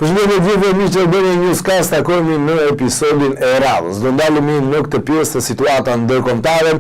Përshëndetje gjithëve miq të bëni Newscast, takojmë në episodin e radhës. Do ndalemi në këtë pjesë të situata ndërkombëtare,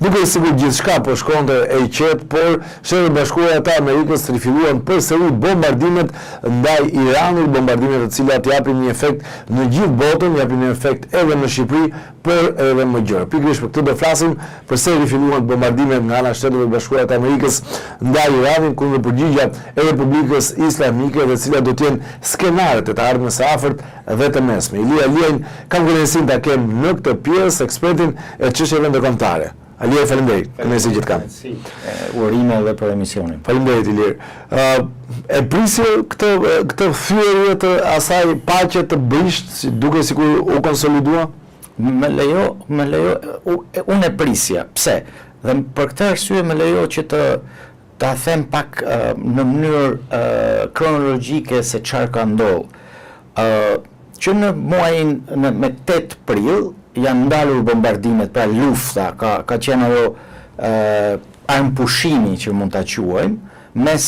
duke sigurisht gjithçka po shkonte e qetë, por Shtetet Bashkuara të Amerikës rifilluan përsëri bombardimet ndaj Iranit, bombardimet të cilat japin një efekt në gjithë botën, japin një efekt edhe në Shqipëri, por edhe më gjerë. Pikërisht për këtë do flasim, përse rifilluan bombardimet nga ana e Shteteve Bashkuara të Amerikës ndaj Iranit, kundër përgjigja e Republikës Islamike, dhe cilat do të jenë skenaret e të ardhmës së afërt dhe të mesme. Ilia Liajn, kam kënaqësinë ta kem në këtë pjesë ekspertin e çështjeve ndërkombëtare. Alia, faleminderit. Kënaqësi gjithkam. Urime edhe për emisionin. Faleminderit Ilir. E prisi këtë thyerje të asaj paqe të brisht, duke sikur u konsolidua? Me lejo, unë e prisja. Pse? Dhe për këtë arsye me lejo që ta them pak në mënyrë kronologjike se çfarë ka ndodhur. Që në muajin me 8 prill janë ndalur bombardimet, pra lufta, ka qenë ajo armpushimi që mund ta quajmë mes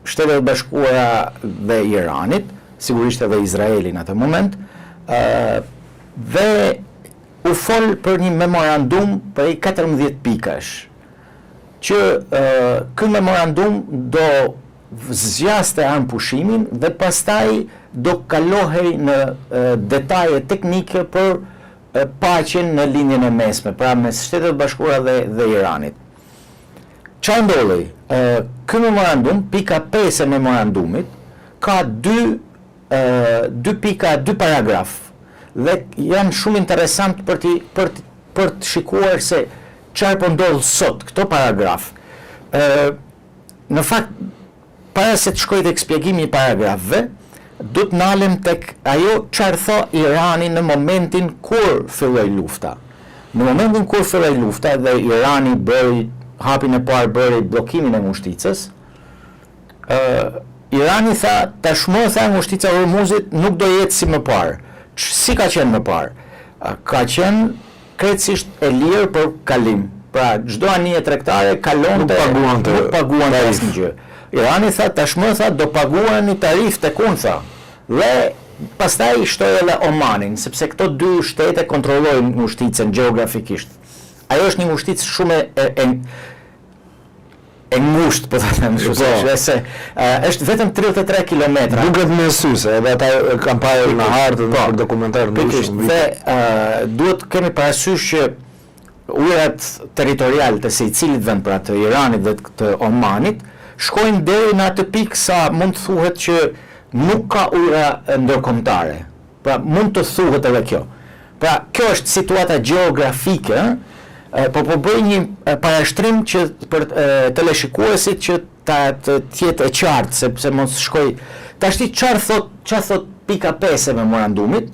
Shteteve Bashkuara dhe Iranit, sigurisht edhe Izraelin atë moment, dhe u fol për një memorandum për 14 pikash, që ky memorandum do zgjaste armpushimin dhe pastaj do kalohej në detaje teknike për paqen në linjën e mesme, pra mes Shtetet Bashkuara dhe Iranit. Çfarë ndodhi? Ky memorandum, pika 5 e memorandumit, ka dy paragraf, dhe janë shumë interesant për të shikuar se çfarë po ndodh sot, këto paragraf. Në fakt, para se të shkoj tek shpjegimi i paragrafëve, do të nalem tek ajo çfarë tha Irani në momentin kur filloi lufta. Në momentin kur filloi lufta dhe Irani bëri hapin e parë, bëri bllokimin e ngushticës, Irani tha tashmë ngushtica e Hormuzit nuk do jetë si më parë. Si ka qenë më parë? Ka qenë krejtësisht e lirë për kalim. Pra, çdo anije tregtare kalonte, nuk paguante asnjë. Irani tha tashmë do paguani tarif tek unë, tha. Dhe pastaj shtoi edhe Omanin, sepse këto dy shtete kontrollojnë ngushticën gjeografikisht. Ajo është një ngushticë shumë e ngushtë, po ta them kështu, se është vetëm 33 kilometra. Duket me sy se edhe ata kanë parë në hartë për dokumentar ndryshëm. Dhe duhet kemi parasysh që ujërat territorial të secilit vend, pra të Iranit dhe të Omanit, shkojnë deri në atë pikë sa mund të thuhet që nuk ka ujëra ndërkombëtare. Pra mund të thuhet edhe kjo. Pra kjo është situata gjeografike, po bëj një parashtrim që për teleshikuesit që të jetë e qartë, sepse mos shkoj. Tashti çfarë thot pika 5 e memorandumit,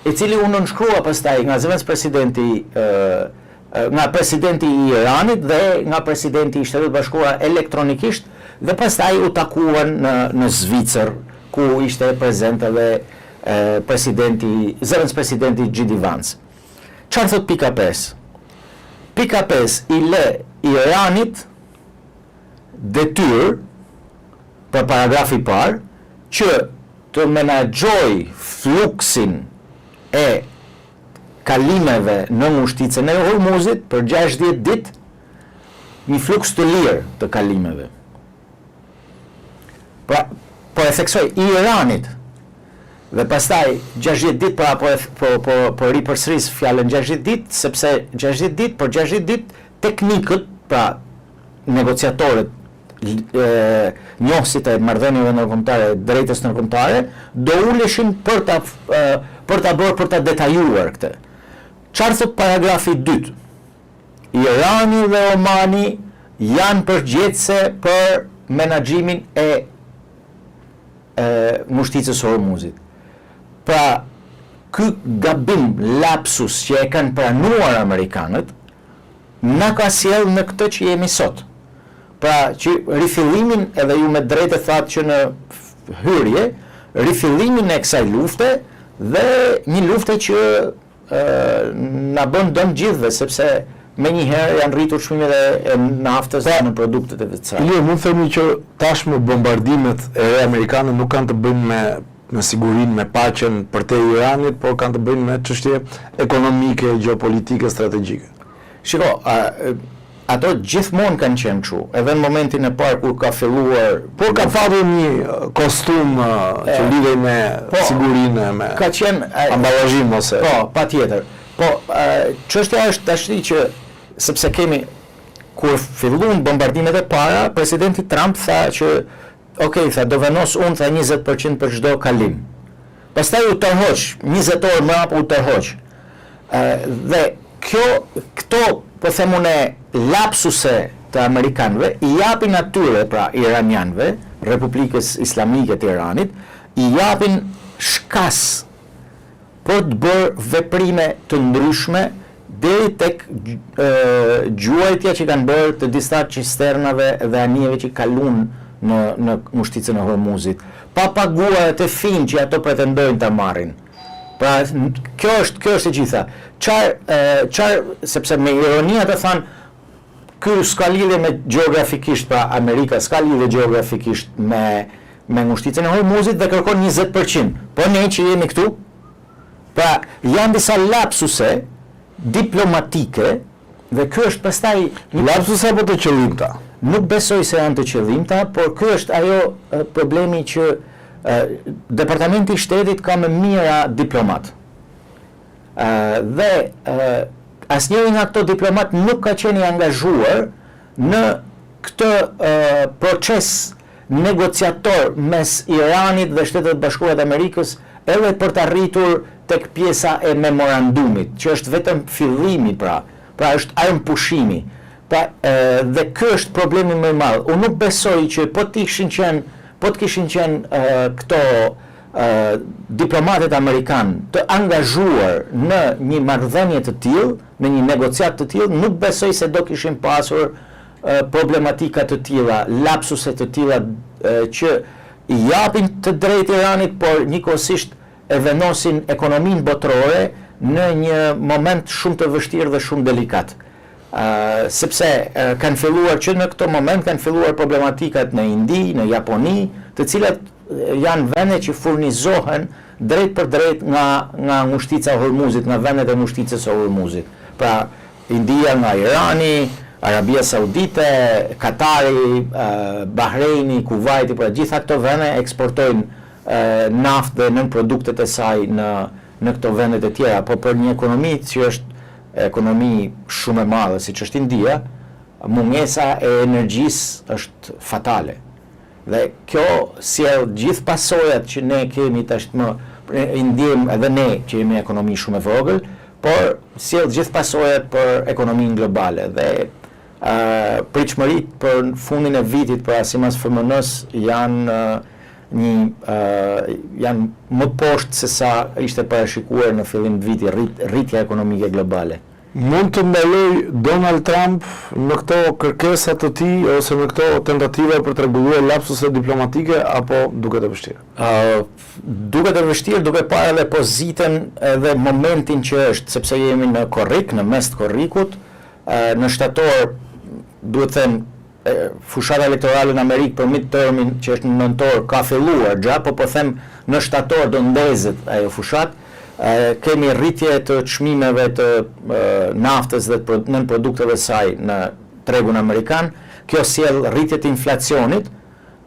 i cili u nënshkrua pastaj nga zëvendëspresidenti nga presidenti i Iranit dhe nga presidenti i Shtetit Bashkuara elektronikisht, dhe pastaj u takuan në Zvicër, ku ishte prezent edhe zëvendëspresidenti G.D. Vance. Çfarë thot pika 5? Pika 5 i le Iranit detyrë, për paragrafi i parë, që të menaxhoj fluksin e kalimeve në ngushticën e Hormuzit për 60 ditë, një fluks të lirë të kalimeve. Pra, po e theksoj i Iranit, dhe pastaj 60 ditë, po ripërsëris fjalën 60 ditë, sepse 60 ditë, për 60 ditë teknikët, pra negociatorët, njohësit e marrëdhënieve ndërkombëtare, drejtës ndërkombëtare, do uleshin për ta detajuar këtë. Çfarë thot paragrafi 2? Irani dhe Omani janë përgjegjëse për menaxhimin e ngushticës së Hormuzit. Pra, ky gabim, lapsus që e kanë pranuar amerikanët, na ka sjell në këtë që jemi sot. Pra, që rifillimin, edhe ju me drejtë thatë që në hyrje, rifillimin e kësaj lufte dhe një lufte që na bën dëm gjithëve, sepse menjëherë janë rritur çmimet e naftës në produktet e veçanta. Jo, mund të themi që tashmë bombardimet e amerikane nuk kanë të bëjnë me sigurinë, me paqen përtej Iranit, por kanë të bëjnë me çështje ekonomike, gjeopolitike, strategjike. Shiko, ato gjithmonë kanë qenë kështu, edhe në momentin e parë kur ka filluar, por ka patur një kostum që lidhej me sigurinë, me ka qenë amballazhim ose. Po, patjetër. Po, çështja është tashti që sepse kemi kur filluan bombardimet e para, presidenti Trump tha që tha do venos unë tha 20% për çdo kalim. Pastaj u tërhoq, 20 orë më apo u tërhoq. Dhe këto po them unë lapsuse të amerikanëve i japin atyre pra iranianëve, Republikës Islamike të Iranit, i japin shkas për të bërë veprime të ndryshme deri tek gjuajtja që kanë bërë të disa cisternave dhe anijeve që kalun në ngushticën e Hormuzit, pa paguar të finë që ato pretendojnë ta marrin. Pra kjo është e gjitha. Sepse me ironia të thanë ky s'ka lidhje me gjeografikisht, pra Amerika s'ka lidhje gjeografikisht me ngushticën e Hormuzit dhe kërkon 20%. Po ne që jemi këtu, pra janë disa lapsuse diplomatike dhe ky është pastaj lapsuse apo të qëllimta. Nuk besoj se janë të qëllimta, por ky është ajo problemi që Departamenti i Shtetit ka më mira diplomat. Dhe asnjëri nga këto diplomat nuk ka qenë i angazhuar në këtë proces negociator mes Iranit dhe Shtetet Bashkuara të Amerikës, edhe për të arritur tek pjesa e memorandumit, që është vetëm fillimi pra është armë pushimi. Dhe ky është problemi më i madh. Unë nuk besoj që po të kishin qenë këto diplomatët amerikanë të angazhuar në një marrëdhënie të tillë, në një negociat të tillë, nuk besoj se do kishin pasur problematika të tilla, lapsuse të tilla që i japin të drejtë Iranit, por njëkohësisht e venosin ekonominë botërore në një moment shumë të vështirë dhe shumë delikat. Sepse kanë filluar që në këto moment kanë filluar problematikat në Indi, në Japoni, të cilat janë vende që furnizohen drejt për drejt nga ngushtica e Hormuzit, nga vendet e ngushticës së Hormuzit. Pra India nga Irani, Arabia Saudite, Katari, Bahreini, Kuwaiti, pra gjitha këto vende eksportojnë naftë dhe nën produktet e saj në këto vendet e tjera, por për një ekonomi që është ekonomi shumë e madhe, siç është India, mungesa e energjisë është fatale. Dhe kjo sjell gjithë pasojat që ne kemi tashmë, ndjejmë edhe ne që jemi ekonomi shumë e vogël, por sjell gjithë pasojat për ekonominë globale. Dhe pritshmëritë për fundin e vitit pra sipas FMN-s janë më poshtë se sa ishte parashikuar në fillim të vitit rritja ekonomike globale. Mund të ndaloj Donald Trump në këto kërkesa të tij ose në këto tentativa për të rregulluar lapsuset diplomatike apo duket e vështirë? Duket e vështirë duke parë edhe pozitën edhe momentin që është, sepse jemi në korrik, në mes të korrikut, në shtator duhet të them fushata elektorale në Amerikë për midtermin që është në nëntor ka filluar gjatë, po them në shtator do ndezet ajo fushat. Kemi rritje të çmimeve të naftës dhe nën produkteve saj në tregun amerikan. Kjo sjell rritje të inflacionit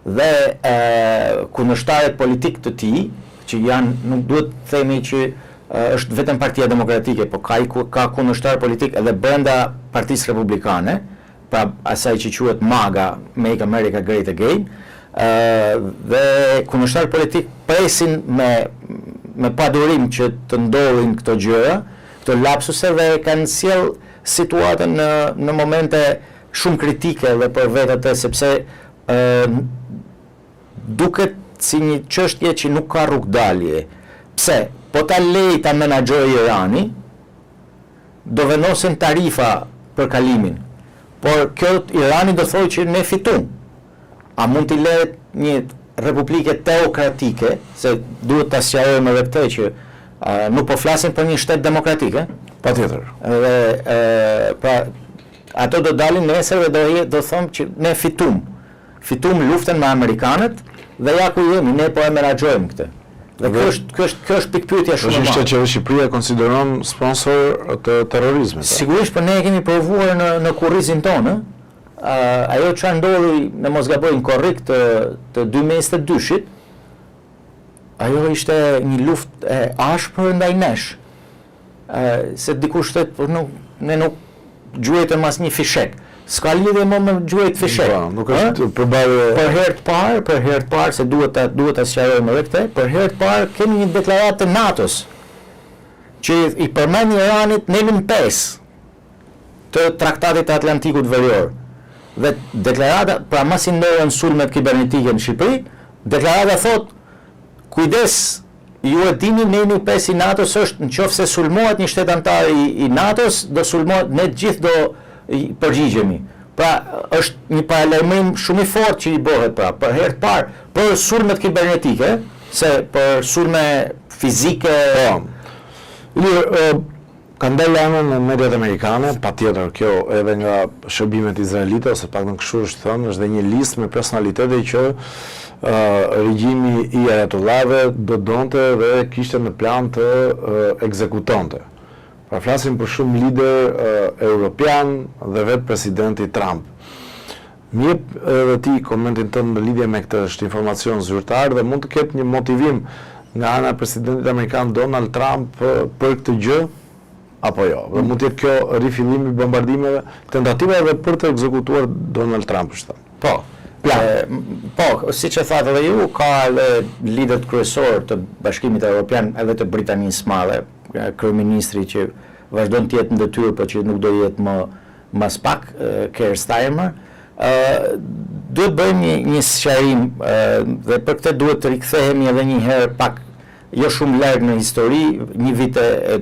dhe kundërshtarët politik të tij, që janë, nuk duhet të themi që është vetëm Partia Demokratike, po ka kundërshtar politik edhe brenda Partisë Republikane, pra asaj që quhet MAGA, Make America Great Again, dhe kundërshtar politik presin me padurim që të ndodhin këto gjëra, këto lapsuse dhe kanë sjell situatën në momente shumë kritike dhe për vetë sepse duket si një çështje që nuk ka rrugdalje. Pse? Po ta lej ta menaxhojë Irani, do venosin tarifa për kalimin. Por kjo Irani do thojë që ne fitojmë. A mund t'i lehet një republike teokratike, se duhet ta sqarojmë edhe këtë që nuk po flasim për një shtet demokratik, Patjetër. Pra Ato do dalin nesër dhe do thomë që ne fitum luftën me amerikanët dhe ja ku jemi, ne po e menaxhojmë këtë. Dhe kjo është pikpyetja shumë e madhe. Që Shqipëria konsideron sponsor të terrorizmit. Sigurisht, por ne e kemi provuar në kurrizin tonë. Ajo që ndodhi, në mos gaboj në korrik të 2022-shit, ajo ishte një luftë e ashpër ndaj nesh. Se dikush thotë, ne nuk gjuajtëm mas një fishek. S'ka lidhje më me gjuajt fishek. Nuk është përballje. Për herë të parë, se duhet ta sqarojmë edhe këtë, për herë të parë kemi një deklaratë të NATO-s që i përmend Iranit në 5 të Traktatit të Atlantikut Verior. Dhe deklarata, pra mas i ndodhen sulmet kibernetike në Shqipëri, deklarata thot, kujdes, ju e dini në 5 i NATO-s është nëse sulmohet një shtet antar i NATO-s, do sulmohet, ne gjithë do përgjigjemi. Pra është një paralajmërim shumë i fortë që i bëhet për herë të parë për sulmet kibernetike, se për sulme fizike. Ka ndalë lajme në mediat amerikane, patjetër kjo edhe nga shërbimet izraelite, ose pak në kështu është thënë, është dhe një listë me personalitete që regjimi i Ajatollahëve do donte dhe kishte në plan të ekzekutonte. Pra flasim për shumë lider europian dhe vetë presidenti Trump. Mjep edhe ti komentin tënë në lidhje me këtë është informacion zyrtar dhe mund të ketë një motivim nga ana presidentit amerikan Donald Trump për këtë gjë, apo jo? Dhe mund të jetë kjo rifillimi i bombardimeve, tentativave për të ekzekutuar Donald Trump është thënë. Po, siç e thatë edhe ju, ka liderët kryesor të Bashkimit Evropian edhe të Britanisë së Madhe, kryeministri që vazhdon të jetë në detyrë, por që nuk do jetë më pak, Keir Starmer, duhet bëjmë një sqarim dhe për këtë duhet të rikthehemi edhe një herë pak jo shumë larg në histori, një vit e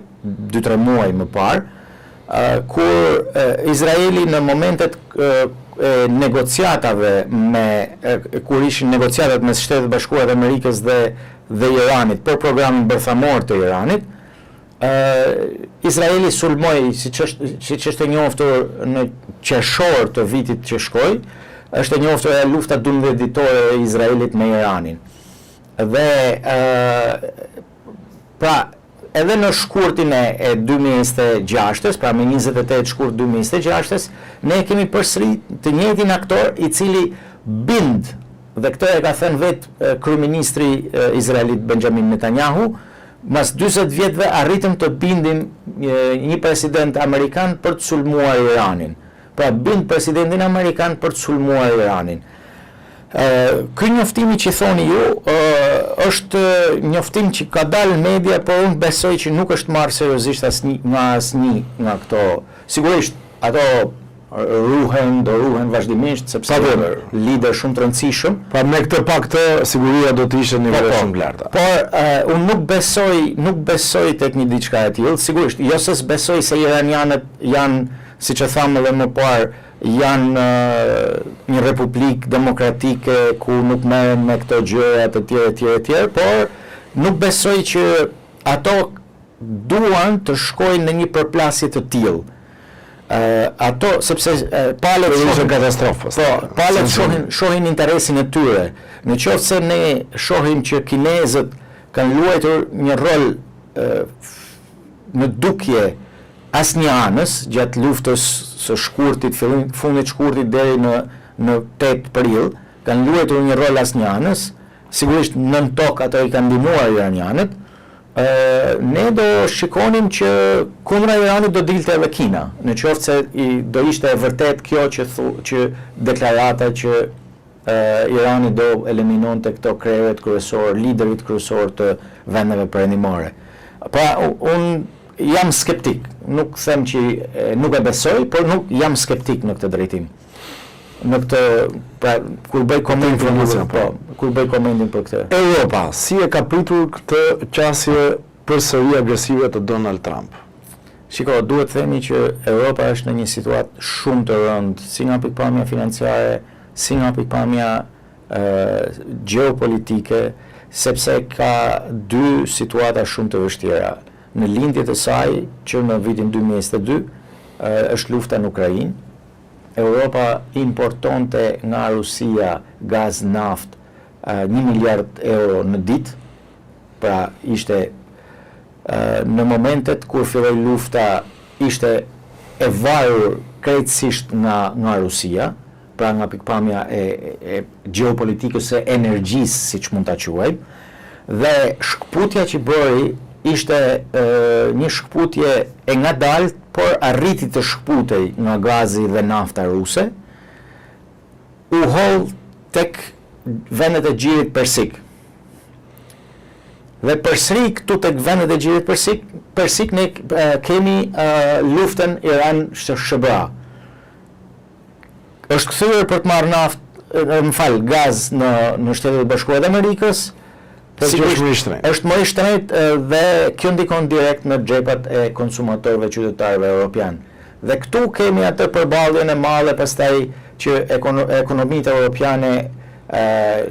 2-3 muaj më parë, kur Izraeli në momentet negociatave kur ishin negociatat mes Shtetit Bashkuar të Amerikës dhe Iranit për programin bërthamor të Iranit, Izraeli sulmoi, siç është e njohur në qershor të vitit që shkoi, është e njohur lufta 12 ditore e Izraelit me Iranin. Dhe pra edhe në shkurtin e 2026-s, pra me 28 shkurt 2026-s, ne kemi përsëri të njëjtin aktor i cili bind, dhe këtë e ka thënë vetë kryeministri Izraelit Benjamin Netanyahu, mas 40 vjetëve arritëm të bindim një president amerikan për të sulmuar Iranin. Pra bind presidentin amerikan për të sulmuar Iranin. Ky njoftimi që thoni ju është njoftim që ka dalë në media, por unë besoj që nuk është marrë seriozisht asnjë nga këto. Sigurisht ato do ruhen vazhdimisht sepse lider shumë të rëndësishëm. Pa me këtë pak të siguria do të ishte në nivel shumë larta. Por unë nuk besoj tek një diçka e tillë. Sigurisht, jo se besoj se iranianët janë, siç e thamë edhe më parë, janë një republikë demokratike ku nuk merren me këto gjëra të tjera, por nuk besoj që ato duan të shkojnë në një përplasje të tillë. Ato sepse palët shohin katastrofës. Palët shohin interesin e tyre. Në qoftë se ne shohim që kinezët kanë luajtur një rol në dukje asnjë anës gjatë luftës së shkurtit, fundit shkurtit deri në 8 prill, kanë luajtur një rol asnjë anës, sigurisht nën tokë ato i kanë ndihmuar iranianët. Ne do shikonim që kundra Iranit do dilte edhe Kina, në qoftë se do ishte e vërtet kjo që deklarata që Irani do eliminonte këto kreret kryesor, liderit kryesor të vendeve perëndimore. Pra unë jam skeptik, nuk them që nuk e besoj, por nuk jam skeptik në këtë drejtim. Në këtë, pra, kur bëj komentin për këtë. Europa, si e ka pritur këtë qasje përsëri agresive të Donald Trump? Shiko, duhet themi që Europa është në një situatë shumë të rëndë, si nga pikpamja financiare, si nga pikpamja gjeopolitike, sepse ka dy situata shumë të vështira. Në lindjet e saj, që në vitin 2022, është lufta në Ukrainë, Europa importonte nga Rusia gaz naft 1 miliard euro në ditë, pra ishte në momentet kur filloi lufta ishte e varur krejtësisht nga Rusia, pra nga pikpamja e gjeopolitikës së energjisë, siç mund ta quajmë, dhe shkputja që bëri ishte një shkputje e ngadalt, por arriti të shkputej nga gazi dhe nafta ruse, u holl tek vendet e Gjirit Persik. Dhe përsëri këtu tek vendet e Gjirit Persik ne kemi luftën Iran-SBA. Është kthyer për të marrë gaz në Shtetet e Bashkuara të Amerikës. Është më i shtrenjtë dhe kjo ndikon direkt në xhepat e konsumatorëve qytetarëve europian. Dhe këtu kemi atë përballjen e madhe pastaj që ekonomitë europiane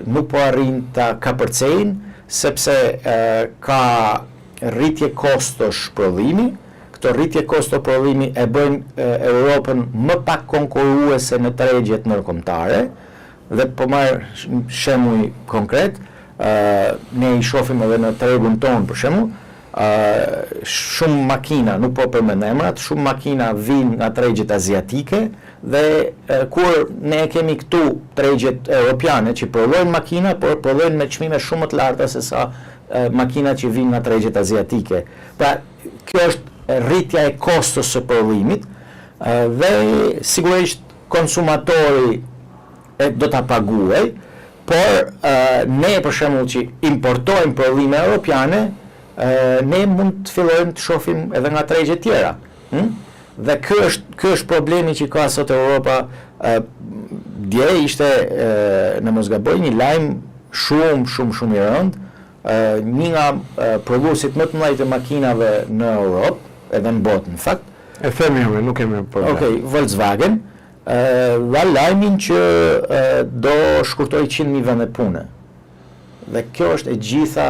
nuk po arrin ta kapërcejnë, sepse ka rritje kostosh prodhimi. Këto rritje kosto prodhimi e bëjnë Europën më pak konkurruese në tregjet ndërkombëtare. Dhe po marr shembull konkret, ne i shohim edhe në tregun tonë, për shembull, shumë makina, nuk po përmend emrat, shumë makina vijnë nga tregjet aziatike dhe kur ne kemi këtu tregjet europiane që prodhojnë makina, por prodhojnë me çmime shumë më të larta se sa makinat që vijnë nga tregjet aziatike. Pra, kjo është rritja e kostos së prodhimit dhe sigurisht konsumatori do ta paguajë, por ne për shembull që importojmë prodhime europiane, ne mund të fillojmë të shohim edhe nga tregjet tjera. Dhe ky është problemi që ka sot Europa. Dje ishte në mos gaboj një lajm shumë i rëndë. Një nga prodhuesit më të mëdhenj të makinave në Europë, edhe në botë në fakt. E themi juve, nuk kemi problem. Okej, Volkswagen, dha lajmin që do shkurtoj 100.000 vende pune. Dhe kjo është e gjitha.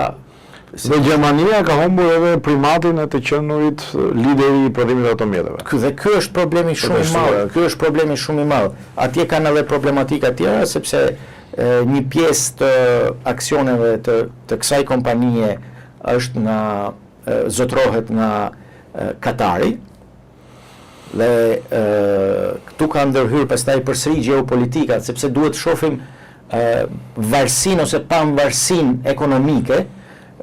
Dhe Gjermania ka humbur edhe primatin e të qenurit lideri i prodhimit të automjeteve. Dhe ky është problemi shumë i madh. Ky është problemi shumë i madh. Atje kanë edhe problematika tjera, sepse një pjesë të aksioneve të kësaj kompanie është zotrohet nga Katari. Dhe këtu ka ndërhyrë pastaj përsëri gjeopolitika, sepse duhet të shohim varësinë ose pavarësinë ekonomike.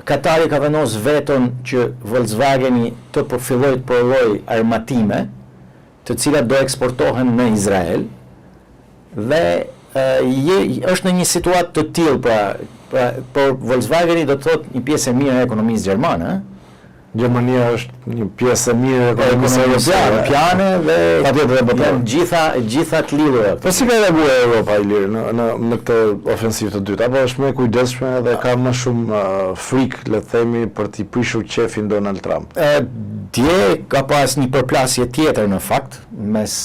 Katari ka vendosur veton që Volkswageni të fillojë të prodhojë armatime, të cilat do eksportohen në Izrael. Dhe është në një situatë të tillë, por Volkswageni do të thotë një pjesë e mirë e ekonomisë gjermane. Gjermania është një pjesë e mirë e ekonomisë europiane dhe patjetër e botërore. Gjitha të lidhura. Po si ka reaguar Europa Ilir në këtë ofensivë të dytë? Apo është më e kujdesshme dhe ka më shumë frikë, le të themi, për t'i prishur qefin Donald Trump? Dje ka pas një përplasje tjetër në fakt mes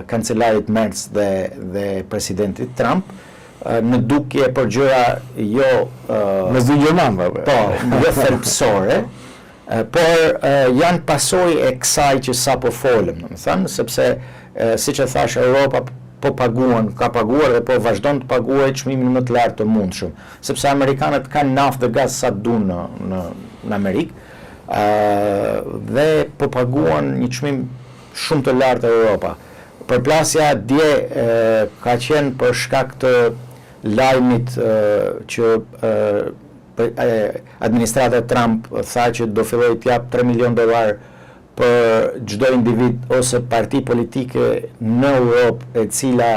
kancelarit Merz dhe presidentit Trump. Në dukje për gjëra mes dy gjermanëve. Po, jo thelbësore. Por janë pasojë e kësaj që sapo folëm, domethënë, sepse siç e thash, Europa ka paguar dhe po vazhdon të paguajë çmimin më të lartë të mundshëm, sepse amerikanët kanë naftë dhe gaz sa duan në Amerikë, dhe po paguan një çmim shumë të lartë Europa. Përplasja dje ka qenë për shkak të lajmit që administrata Trump tha që do filloj të jap $3 milion për çdo individ ose parti politike në Europë e cila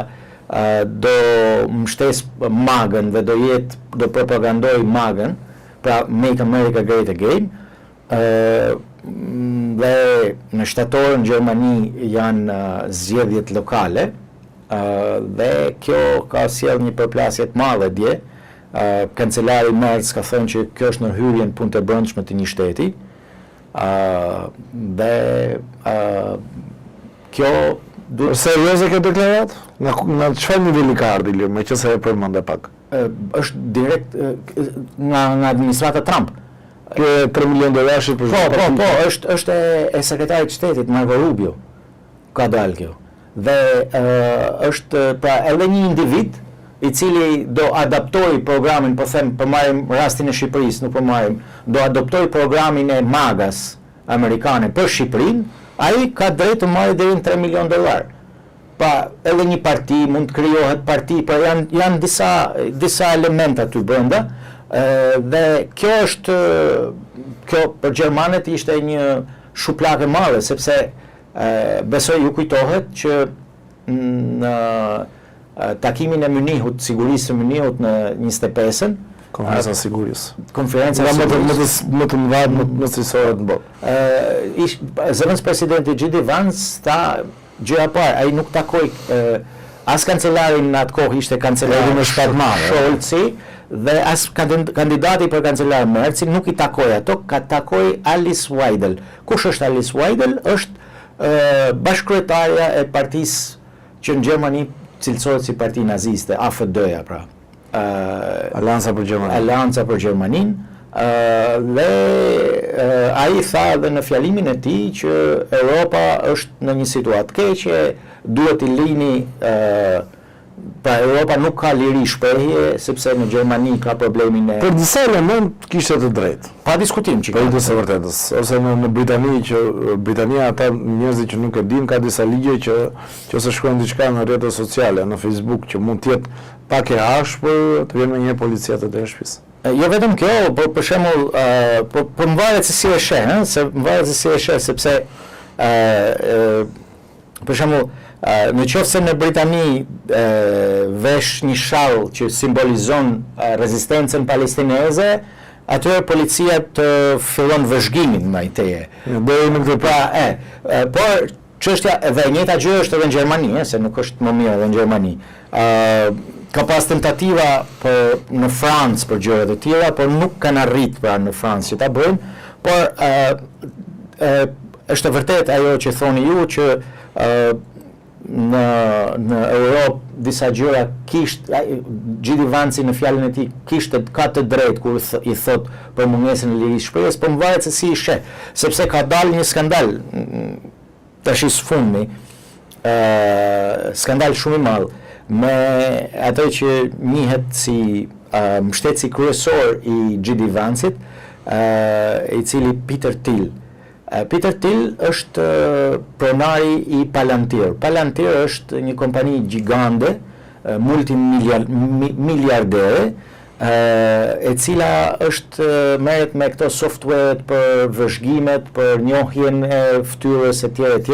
do mbështes MAGA-n dhe do propagandoj MAGA-n, pra Make America Great Again. Dhe në shtator në Gjermani janë zgjedhjet lokale, dhe kjo ka sjell një përplasje të madhe dje. Kancelari Merz ka thënë që kjo është në hyrjen punë të brendshme të një shteti, dhe kjo duhet serioze kjo deklarat? Në çfarë niveli ka ardhur Ilir, meqense e përmend pak? Është direkt nga administrata Trump. Kjo $3 milion për Po, është e sekretarit të shtetit Marco Rubio. Ka dalë kjo. dhe është pra edhe një individ i cili do adaptoj programin, po them, për marrim rastin e Shqipërisë, nuk po marrim, do adoptoj programin e magas amerikane për Shqipërinë, ai ka drejt të marrë deri në $3 milion. Pa edhe një parti, mund të krijohet parti, por janë disa elementa aty brenda, dhe kjo për gjermanët ishte një shuplak e madhe, sepse besoj ju kujtohet që në takimin e Munihut, sigurisë së Munihut në 25-ën, Konferenca sigurisë. Konferenca sigurisë. Më të mëdha, më cilësohet në botë. Zëvendës presidenti G.D. Vance tha gjëja parë, ai nuk takoi as kancelarin në atë kohë ishte kancelari në shtatë madhe. Scholzi, dhe as kandidati për kancelar Merzi nuk i takoi ato, ka takoi Alice Weidel. Kush është Alice Weidel? Është bashkëkryetarja e partisë që në Gjermani cilësohet si parti naziste, AFD-ja pra. Alianca për Gjermaninë. Alianca për Gjermaninë. Dhe ai tha dhe në fjalimin e tij që Europa është në një situatë keqe, duhet i lini pra Europa nuk ka liri shprehje sepse në Gjermani ka problemin e Për disa element kishte të drejtë. Pa diskutim që për të së vërtetës. Ose në Britani që Britania ata njerëzit që nuk e dinë ka disa ligje që ose shkruan diçka në rrjetet sociale, në Facebook që mund të jetë pak e ashpër, të vjen me një policia të drejtë shtëpisë. Jo vetëm kjo, por për shembull, po më varet se si e sheh, se më varet se si e sheh sepse për shembull, në qoftë se në Britani vesh një shall që simbolizon rezistencën palestineze, atëherë policia të fillon vëzhgimin ndaj teje. Deri në këtë pra, por çështja dhe e njëjta gjë është edhe në Gjermani, se nuk është më mirë edhe në Gjermani. Ka pas tentativa në Francë për gjëra të tilla, por nuk kanë arrit pra në Francë që ta bëjnë, por është e vërtet ajo që thoni ju që në Europë disa gjëra G.D. Vance në fjalën e tij ka të drejtë kur i thot për mungesën e lirisë shprehjes, por më varet se si i sheh, sepse ka dalë një skandal tash së fundmi, skandal shumë i madh me atë që njihet si mbështetësi kryesor i G.D. Vance-it, i cili Peter Thiel. Peter Thiel është pronari i Palantir. Palantir është një kompani gjigande, multimiliardere, e cila merret me këto software për vëzhgimet, për njohjen e fytyrës etj.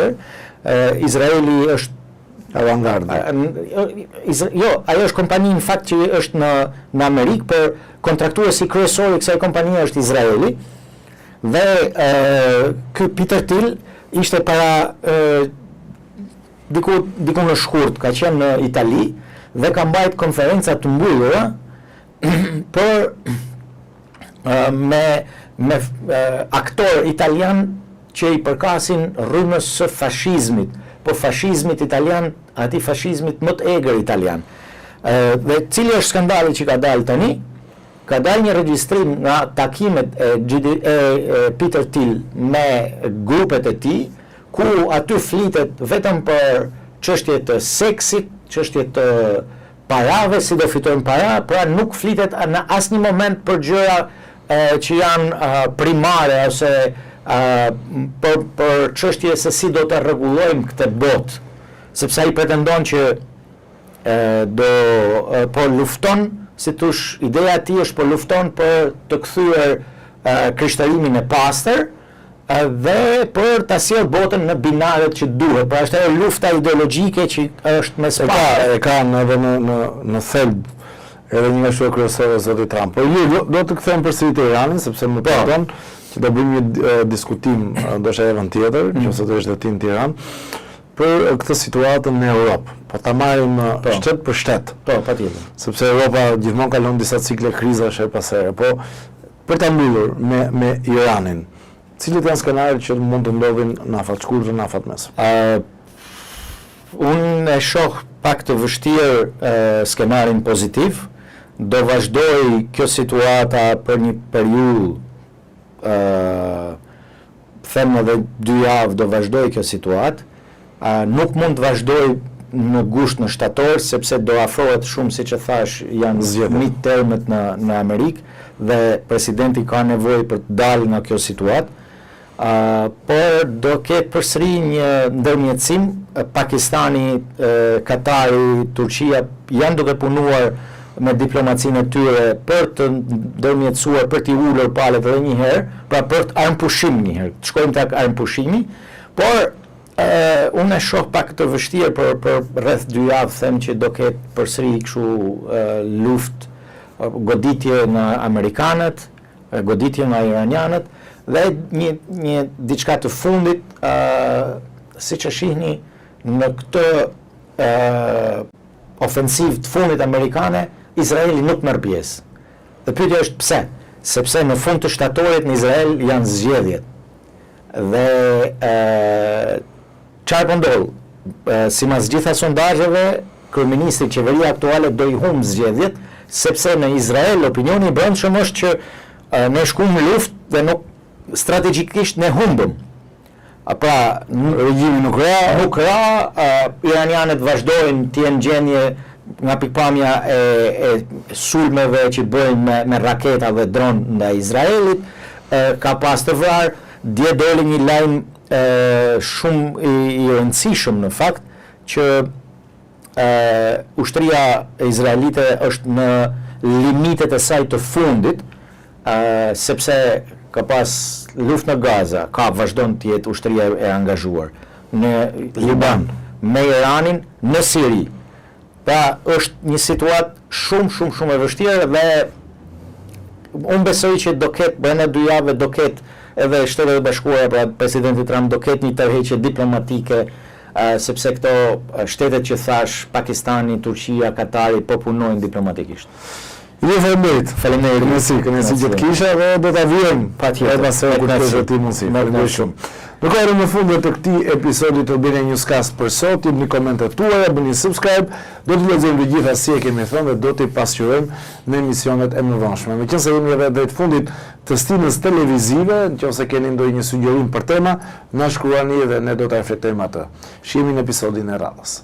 Izraeli është avangardë. Jo, ajo është kompani në fakt që është në Amerikë, por kontraktuesi kryesor i kësaj kompanie është Izraeli. Dhe ky Peter Thiel ishte para diku në shkurt, ka qenë në Itali dhe ka mbajt konferenca të mbyllura për me aktor italian që i përkasin rrymës së fashizmit, po fashizmit italian, ati fashizmit më të egër italian. Dhe cili është skandali që ka dalë tani? Ka dalë një regjistrim nga takimet e Peter Thiel me grupet e tij, ku aty flitet vetëm për çështje të seksit, çështje të parave, si do fitojnë para, pra nuk flitet në asnjë moment për gjëra që janë primare ose për çështje se si do të rregullojmë këtë botë, sepse ai pretendon që po lufton, si thosh, ideja e tij është po lufton për të kthyer krishtarimin e pastër dhe për ta sjellë botën në binaret që duhet. Pra është ajo lufta ideologjike që është mes e kanë edhe në thelb edhe një nga shokët kryesorë zoti Trump. Po ju do të kthejmë përsëri te Irani sepse më pëlqen që do bëjmë një diskutim ndoshta herën tjetër, nëse do të jetë në Tiranë, për këtë situatën në Europë. Po ta marrim shtet për shtet. Po, patjetër. Sepse Europa gjithmonë kalon disa cikle krizash her pas here. Po për ta mbyllur me Iranin, cilit janë skenarët që mund të ndodhin në afat shkurtër, në afat mesëm? Unë e shoh pak të vështirë skenarin pozitiv. Do vazhdoj kjo situata për një periudhë, them edhe 2 javë do vazhdoj kjo situatë. nuk mund të vazhdoj në gusht në shtator, sepse do afrohet shumë, si që thash, janë midtermet në Amerikë, dhe presidenti ka nevojë për të dalë nga kjo situatë. Por do ketë përsëri një ndërmjetësim. Pakistani, Katari, Turqia janë duke punuar me diplomacinë e tyre për të ndërmjetësuar, për t'i ulur palët edhe një herë, pra për të armëpushim një herë. Të shkojmë tek armëpushimi, por unë e shoh pak të vështirë për rreth 2 javë, them që do ketë përsëri kështu luftë, goditje nga amerikanët, goditje nga iranianët, dhe një diçka të fundit, siç e shihni në këtë ofensivë të fundit amerikane, Izraeli nuk merr pjesë. Dhe pyetja është pse? Sepse në fund të shtatorit në Izrael janë zgjedhjet. Dhe çfarë po ndodh? Sipas gjitha sondazheve, kryeministri i qeveria aktuale do i humbë zgjedhjet, sepse në Izrael opinioni i brendshëm është që ne shkuam në luftë dhe nuk strategjikisht ne humbëm. Pra, regjimi nuk ra, iranianët vazhdojnë të jenë gjendje nga pikpamja e sulmeve që bëjnë me raketa dhe dron ndaj Izraelit, ka pas të vrarë, dje doli një lajm shumë i rëndësishëm në fakt, që ushtria izraelite është në limitet e saj të fundit, sepse ka pas luftë në Gaza, ka vazhdon të jetë ushtria e angazhuar në Liban, me Iranin, në Siri. Pra është një situatë shumë e vështirë, dhe unë besoj që do ketë brenda 2 javëve do ketë edhe Shtetet e Bashkuara, pra presidenti Trump do ketë një tërheqje diplomatike, sepse këto shtetet që thash, Pakistani, Turqia, Katari, po punojnë diplomatikisht. Faleminderit. Kënaqësi që të kisha, dhe do ta vijmë patjetër pas së kur të ti mundsi. Faleminderit shumë. Në kohën e fundit të këtij episodi të Albania Newscast për sot, jepni komentet tuaja, bëni subscribe, do të lexojmë të gjitha si e kemi thënë dhe do t'i pasqyrojmë në emisionet e mëvonshme. Meqense jemi edhe drejt fundit të stinës televizive, nëse keni ndonjë sugjerim për tema, na shkruani dhe ne do ta reflektojmë atë. Shihemi në episodin e radhës.